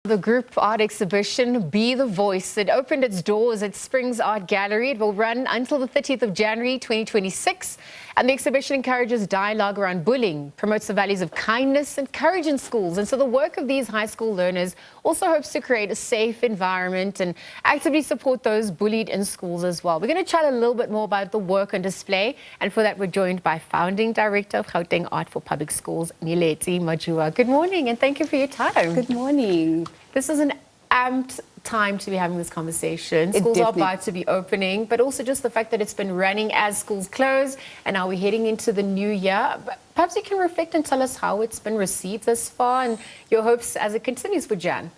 The group art exhibition, Be the Voice, it opened its doors at Springs Art Gallery. It will run until the 30th of January 2026. And the exhibition encourages dialogue around bullying, promotes the values of kindness and courage in schools. And so the work of these high school learners also hopes to create a safe environment and actively support those bullied in schools as well. We're going to chat a little bit more about the work on display. And for that, we're joined by Founding Director of Gauteng Art for Public Schools, Nyeleti Majuba. Good morning and thank you for your time. Good morning. This is an amped time to be having this conversation. Schools are about to be opening, but also just the fact that it's been running as schools close and now we're heading into the new year. Perhaps you can reflect and tell us how it's been received thus far and your hopes as it continues for Jan.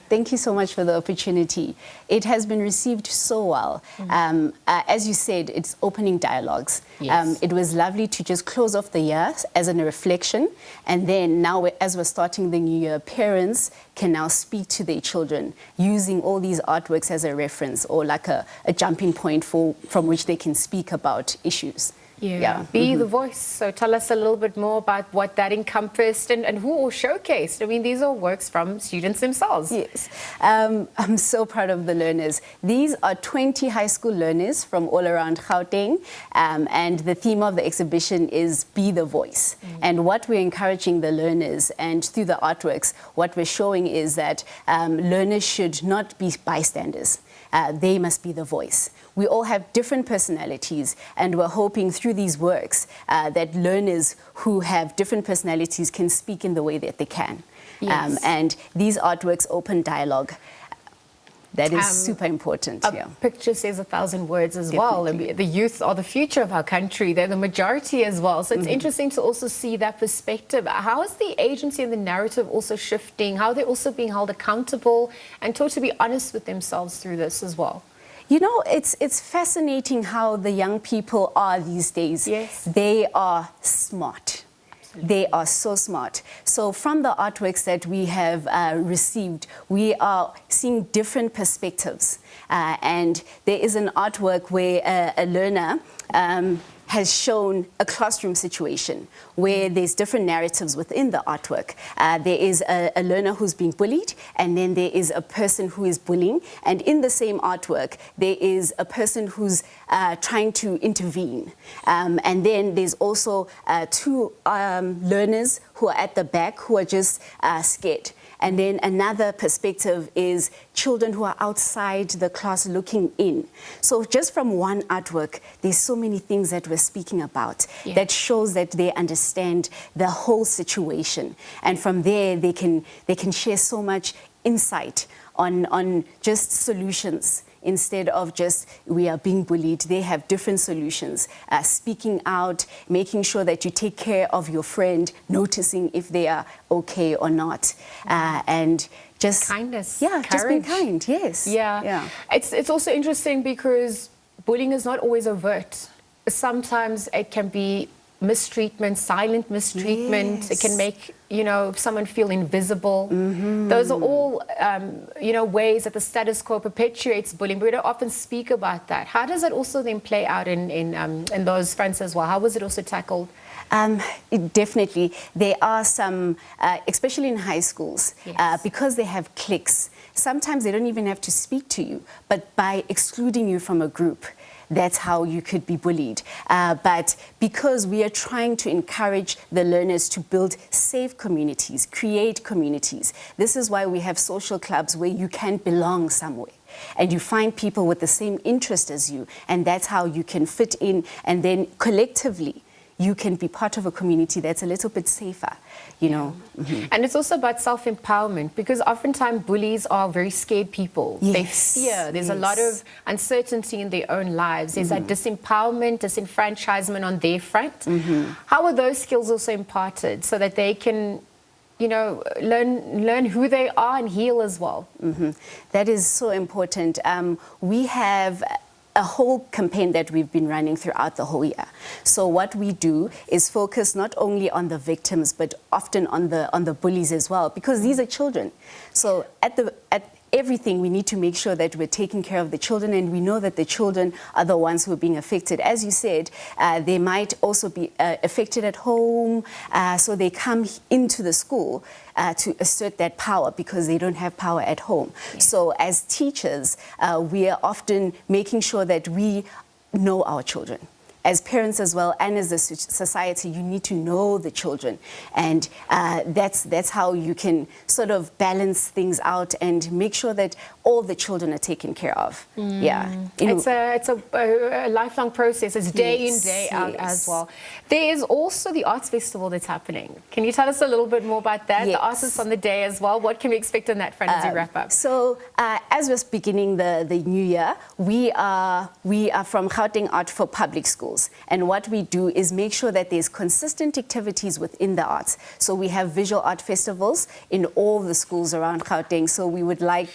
Thank you so much for the opportunity. It has been received so well. As you said, it's opening dialogues. Yes. It was lovely to just close off the year as a reflection. And then now, as we're starting the new year, parents can now speak to their children using all these artworks as a reference or like a jumping point from which they can speak about issues. Be the voice. So tell us a little bit more about what that encompassed and who all showcased. I mean, these are works from students themselves. Yes. I'm so proud of the learners. These are 20 high school learners from all around Gauteng. And the theme of the exhibition is Be the Voice. And what we're encouraging the learners and through the artworks, what we're showing is that learners should not be bystanders. They must be the voice. We all have different personalities, and we're hoping through these works that learners who have different personalities can speak in the way that they can. Yes. And these artworks open dialogue. That is super important. A picture says 1,000 words as well. And the youth are the future of our country. They're the majority as well. So it's interesting to also see that perspective. How is the agency and the narrative also shifting? How are they also being held accountable and taught to be honest with themselves through this as well? You know, it's fascinating how the young people are these days. Yes. They are smart. They are so smart. So from the artworks that we have received, we are seeing different perspectives. And there is an artwork where a learner has shown a classroom situation where there's different narratives within the artwork. There is a learner who's being bullied, and then there is a person who is bullying. And in the same artwork, there is a person who's trying to intervene. And then there's also two learners who are at the back who are just scared. And then another perspective is children who are outside the class looking in. So just from one artwork, there's so many things that we're speaking about that shows that they understand the whole situation. And from there, they can share so much insight on just solutions. Instead of just, we are being bullied, they have different solutions. Speaking out, making sure that you take care of your friend, noticing if they are okay or not. And just kindness. Yeah, courage. Just being kind, yes. Yeah. It's also interesting because bullying is not always overt. Sometimes it can be mistreatment, silent mistreatment. Yes. It can make, someone feel invisible. Those are all, ways that the status quo perpetuates bullying. But we don't often speak about that. How does it also then play out in those fronts as well? How was it also tackled? Definitely. There are some, especially in high schools, because they have cliques, sometimes they don't even have to speak to you, but by excluding you from a group, that's how you could be bullied. But because we are trying to encourage the learners to build safe communities, create communities, this is why we have social clubs where you can belong somewhere. And you find people with the same interest as you, and that's how you can fit in, and then collectively, you can be part of a community that's a little bit safer, And it's also about self-empowerment, because oftentimes bullies are very scared people. Yes. They fear. There's a lot of uncertainty in their own lives. There's that disempowerment, disenfranchisement on their front. How are those skills also imparted so that they can learn who they are and heal as well? That is so important. We have a whole campaign that we've been running throughout the whole year. So what we do is focus not only on the victims, but often on the bullies as well, because these are children. So at everything, we need to make sure that we're taking care of the children, and we know that the children are the ones who are being affected. As you said, they might also be affected at home, so they come into the school to assert that power because they don't have power at home. Yes. So as teachers, we are often making sure that we know our children. As parents as well, and as a society, you need to know the children, and that's how you can sort of balance things out and make sure that all the children are taken care of. Yeah, it's a lifelong process. It's day in, day out as well. There is also the arts festival that's happening. Can you tell us a little bit more about that? The artists on the day as well. What can we expect on that front as we wrap up? So as we're beginning the new year, we are from Gauteng Art for Public Schools. And what we do is make sure that there's consistent activities within the arts. So we have visual art festivals in all the schools around Gauteng. So we would like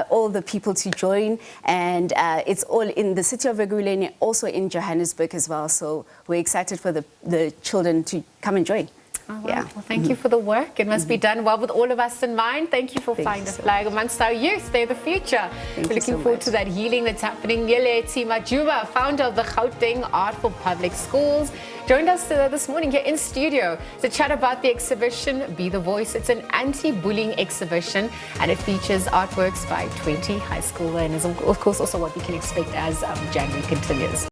all the people to join. And it's all in the city of Ekurhuleni, also in Johannesburg as well. So we're excited for the children to come and join. Oh, wow. Yeah. Well, thank you for the work. It must be done well with all of us in mind. Thank you for flying the flag amongst our youth. They're the future. We're looking forward to that healing that's happening. Nyeleti Majuba, founder of the Gauteng Art for Public Schools, joined us this morning here in studio to chat about the exhibition, Be the Voice. It's an anti-bullying exhibition, and it features artworks by 20 high school learners. Of course, also what we can expect as January continues.